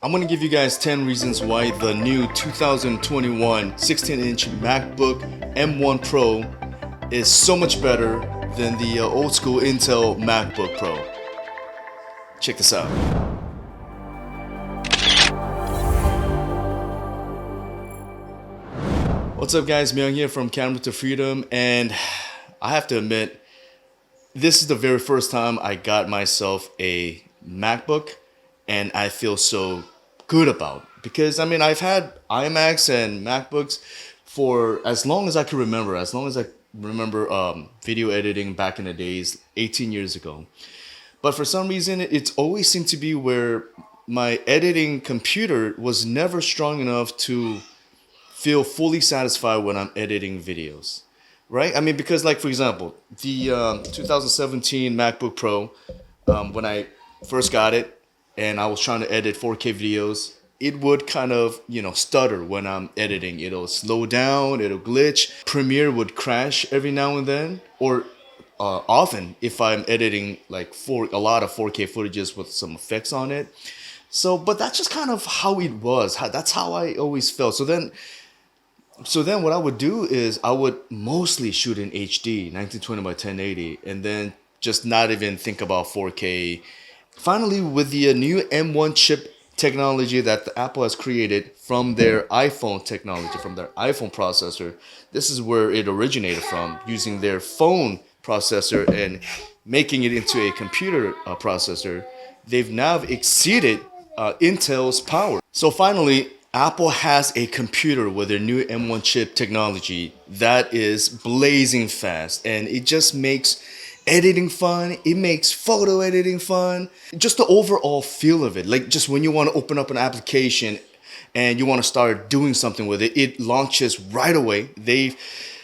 I'm going to give you guys 10 reasons why the new 2021 16-inch MacBook M1 Pro is so much better than the old school Intel Macbook Pro. Check this out. What's up guys, Myung here from Camera to Freedom, and I have to admit, this is the very first time I got myself a MacBook, and I feel so good about it. Because I mean, I've had iMacs and MacBooks for as long as I can remember, video editing back in the days, 18 years ago. But for some reason, it's always seemed to be where my editing computer was never strong enough to feel fully satisfied when I'm editing videos, right? I mean, because like for example, the 2017 MacBook Pro, when I first got it and I was trying to edit 4K videos, it would kind of, stutter when I'm editing. It'll slow down, it'll glitch. Premiere would crash every now and then, or often if I'm editing like a lot of 4K footages with some effects on it. So, but that's just kind of how it was. That's how I always felt. So then what I would do is I would mostly shoot in HD, 1920 by 1080, and then just not even think about 4K. Finally, with the new M1 chip technology that Apple has created from their iPhone technology, from their iPhone processor, this is where it originated from, using their phone processor and making it into a computer processor. They've now exceeded Intel's power. So finally, Apple has a computer with their new M1 chip technology that is blazing fast, and it just makes editing fun. It makes photo editing fun. Just the overall feel of it. Like just when you want to open up an application and you want to start doing something with it, it launches right away. They've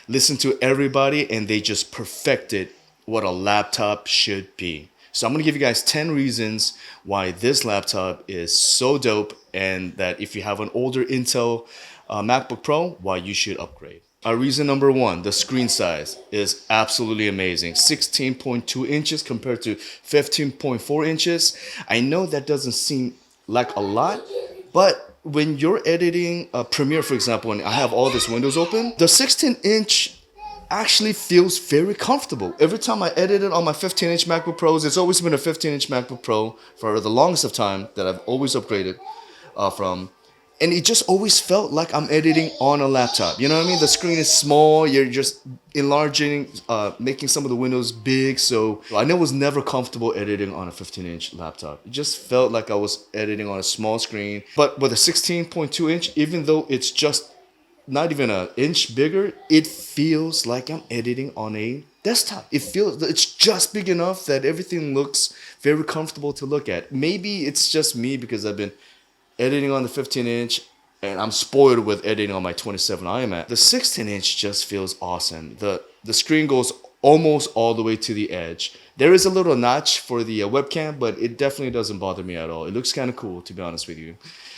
listened to everybody and they just perfected what a laptop should be. So I'm going to give you guys 10 reasons why this laptop is so dope, and that if you have an older Intel MacBook Pro, why you should upgrade. Reason number one, the screen size is absolutely amazing. 16.2 inches compared to 15.4 inches. I know that doesn't seem like a lot, but when you're editing Premiere, for example, and I have all these windows open, the 16-inch actually feels very comfortable. Every time I edited on my 15-inch MacBook Pros, it's always been a 15-inch MacBook Pro for the longest of time that I've always upgraded from. And it just always felt like I'm editing on a laptop. You know what I mean? The screen is small. You're just enlarging, making some of the windows big. So I know I was never comfortable editing on a 15-inch laptop. It just felt like I was editing on a small screen. But with a 16.2 inch, even though it's just not even an inch bigger, it feels like I'm editing on a desktop. It's just big enough that everything looks very comfortable to look at. Maybe it's just me because I've been editing on the 15-inch and I'm spoiled with editing on my 27 iMac. The 16-inch just feels awesome. The screen goes almost all the way to the edge. There is a little notch for the webcam, but it definitely doesn't bother me at all. It looks kind of cool, to be honest with you.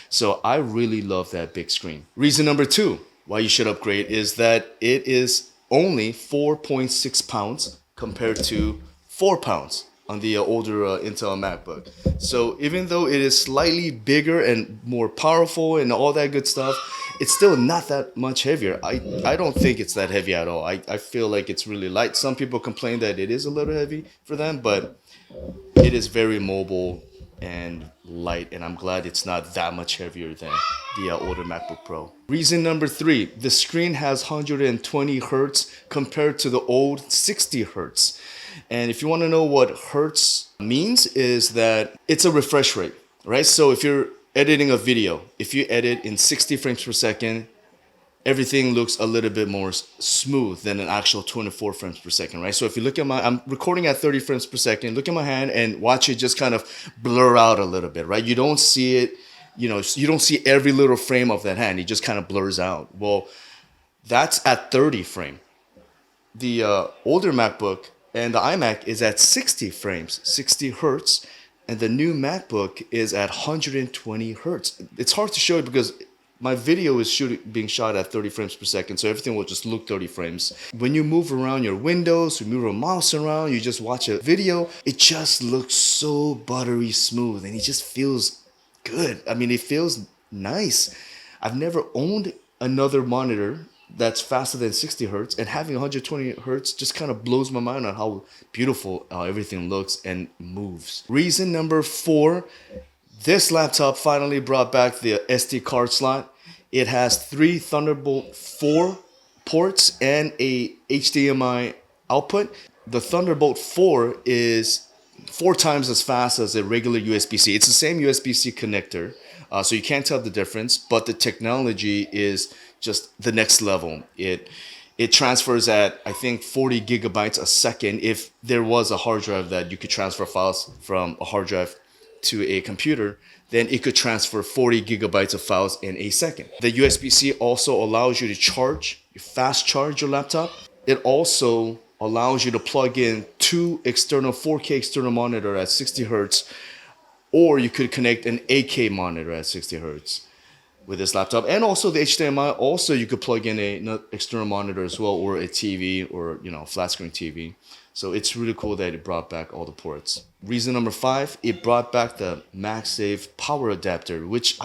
So I really love that big screen. Reason number two why you should upgrade is that it is only 4.6 pounds compared to 4 pounds on the older Intel MacBook. So even though it is slightly bigger and more powerful and all that good stuff, it's still not that much heavier. I don't think it's that heavy at all. I feel like it's really light. Some people complain that it is a little heavy for them, but it is very mobile and light, and I'm glad it's not that much heavier than the older MacBook Pro. Reason number three, the screen has 120 hertz compared to the old 60 hertz. And if you want to know what hertz means, is that it's a refresh rate, right? So if you're editing a video, if you edit in 60 frames per second, everything looks a little bit more smooth than an actual 24 frames per second, right? So if you look at I'm recording at 30 frames per second, look at my hand and watch it just kind of blur out a little bit, right? You don't see it, you don't see every little frame of that hand. It just kind of blurs out. Well, that's at 30 frame. The older MacBook and the iMac is at 60 frames, 60 hertz, and the new MacBook is at 120 hertz. It's hard to show it because my video is being shot at 30 frames per second, so everything will just look 30 frames. When you move around your windows, you move your mouse around, you just watch a video, it just looks so buttery smooth, and it just feels good. I mean, it feels nice. I've never owned another monitor that's faster than 60 hertz, and having 120 hertz just kind of blows my mind on how beautiful everything looks and moves. Reason number 4, this laptop finally brought back the SD card slot. It has 3 Thunderbolt 4 ports and a HDMI output. The Thunderbolt 4 is 4 times as fast as a regular USB-C. It's the same USB-C connector, so you can't tell the difference, but the technology is just the next level. It transfers at, I think, 40 gigabytes a second. If there was a hard drive that you could transfer files from a hard drive to a computer, then it could transfer 40 gigabytes of files in a second. The USB-C also allows you to charge, fast charge your laptop. It also allows you to plug in 2 external 4K external monitor at 60 hertz, or you could connect an 8K monitor at 60 hertz with this laptop. And also the HDMI, also you could plug in an external monitor as well, or a TV, or flat screen TV. So it's really cool that it brought back all the ports. Reason number 5, it brought back the MagSafe power adapter, which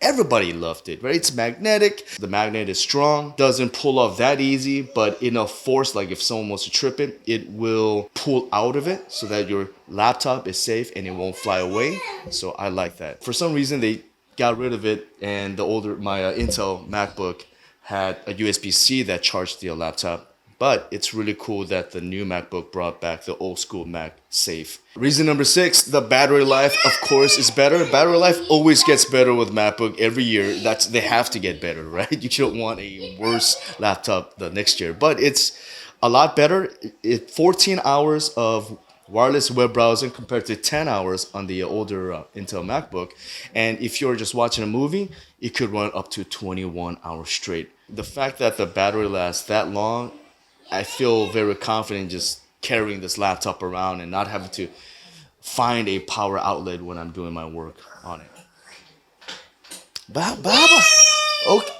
everybody loved it, right? It's magnetic. The magnet is strong, doesn't pull off that easy, but enough force, like if someone wants to trip it, it will pull out of it so that your laptop is safe and it won't fly away. So I like that. For some reason, they got rid of it, and my Intel MacBook had a USB-C that charged the laptop. But it's really cool that the new MacBook brought back the old school MagSafe. Reason number 6, the battery life, of course, is better. Battery life always gets better with MacBook every year. They have to get better, right? You don't want a worse laptop the next year. But it's a lot better. 14 hours of wireless web browsing compared to 10 hours on the older Intel MacBook. And if you're just watching a movie, it could run up to 21 hours straight. The fact that the battery lasts that long, I feel very confident just carrying this laptop around and not having to find a power outlet when I'm doing my work on it. Baba.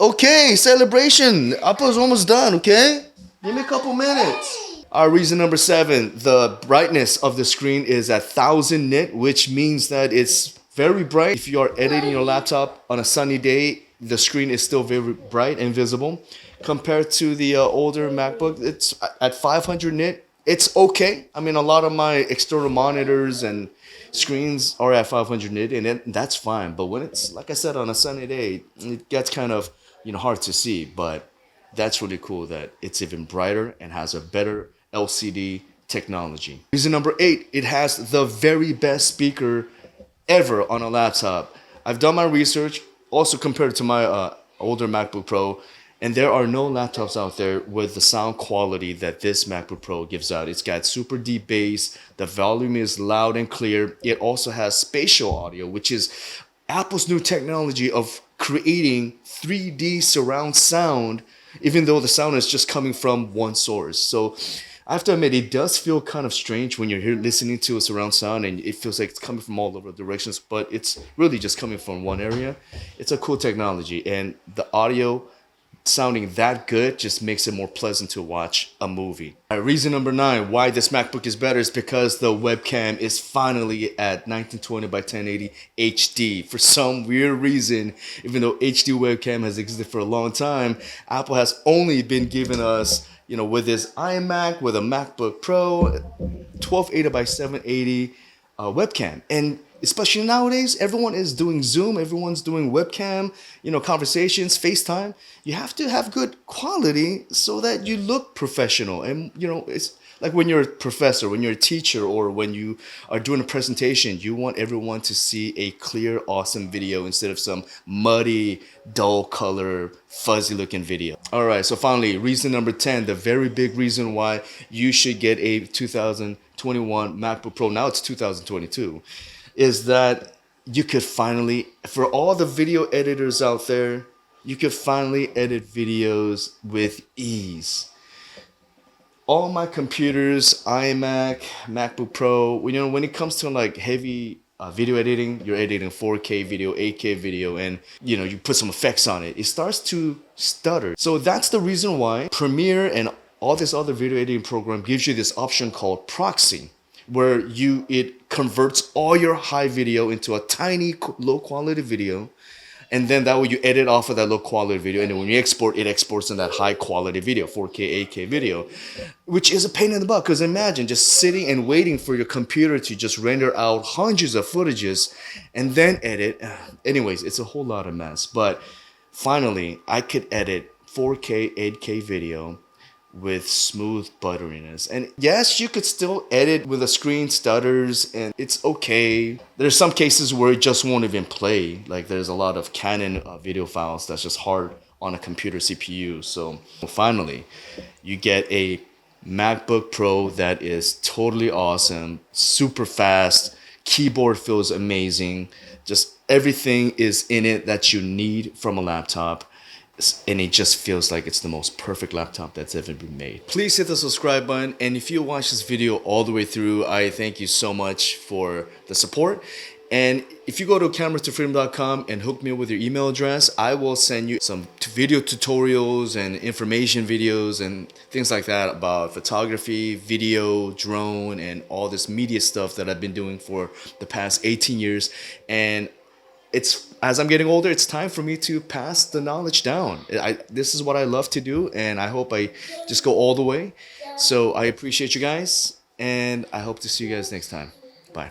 Okay, celebration. Apple's almost done, okay? Give me a couple minutes. Our reason number 7, the brightness of the screen is at 1000 nit, which means that it's very bright. If you are editing your laptop on a sunny day, the screen is still very bright and visible. Compared to the older MacBook, it's at 500 nit. It's okay. I mean, a lot of my external monitors and screens are at 500 nit, and that's fine. But when it's, like I said, on a sunny day, it gets kind of hard to see. But that's really cool that it's even brighter and has a better LCD technology. Reason number 8, it has the very best speaker ever on a laptop. I've done my research, also compared to my older MacBook Pro. And there are no laptops out there with the sound quality that this MacBook Pro gives out. It's got super deep bass. The volume is loud and clear. It also has spatial audio, which is Apple's new technology of creating 3D surround sound, even though the sound is just coming from one source. So I have to admit, it does feel kind of strange when you're here listening to a surround sound and it feels like it's coming from all over directions, but it's really just coming from one area. It's a cool technology, and the audio sounding that good just makes it more pleasant to watch a movie. Reason number 9 why this MacBook is better is because the webcam is finally at 1920 by 1080 HD. For some weird reason, even though HD webcam has existed for a long time, Apple has only been giving us, with this iMac, with a MacBook Pro, 1280 by 780 webcam. And especially nowadays, everyone is doing Zoom, everyone's doing webcam, conversations, FaceTime. You have to have good quality so that you look professional. And, it's like when you're a professor, when you're a teacher, or when you are doing a presentation, you want everyone to see a clear, awesome video instead of some muddy, dull color, fuzzy looking video. All right, so finally, reason number 10, the very big reason why you should get a 2021 MacBook Pro, now it's 2022, is that you could finally, for all the video editors out there, you could finally edit videos with ease. All my computers, iMac, MacBook Pro, when it comes to like heavy video editing, you're editing 4K video, 8K video, and you put some effects on it, it starts to stutter. So that's the reason why Premiere and all this other video editing program gives you this option called proxy, where it converts all your high video into a tiny low quality video, and then that way you edit off of that low quality video, and then when you export, it exports in that high quality video, 4K, 8K video, which is a pain in the butt. Because imagine just sitting and waiting for your computer to just render out hundreds of footages and then edit. Anyways, it's a whole lot of mess. But finally, I could edit 4K, 8K video with smooth butteriness. And yes, you could still edit with the screen stutters, and it's okay. There's some cases where it just won't even play. Like there's a lot of Canon video files that's just hard on a computer CPU. So finally, you get a MacBook Pro that is totally awesome, super fast, keyboard feels amazing, just everything is in it that you need from a laptop. And it just feels like it's the most perfect laptop that's ever been made. Please hit the subscribe button, and if you watch this video all the way through, I thank you so much for the support. And if you go to camerastofreedom.com and hook me up with your email address, I will send you some video tutorials and information videos and things like that about photography, video, drone, and all this media stuff that I've been doing for the past 18 years. And as I'm getting older, it's time for me to pass the knowledge down. This is what I love to do, and I hope I just go all the way. So I appreciate you guys, and I hope to see you guys next time. Bye.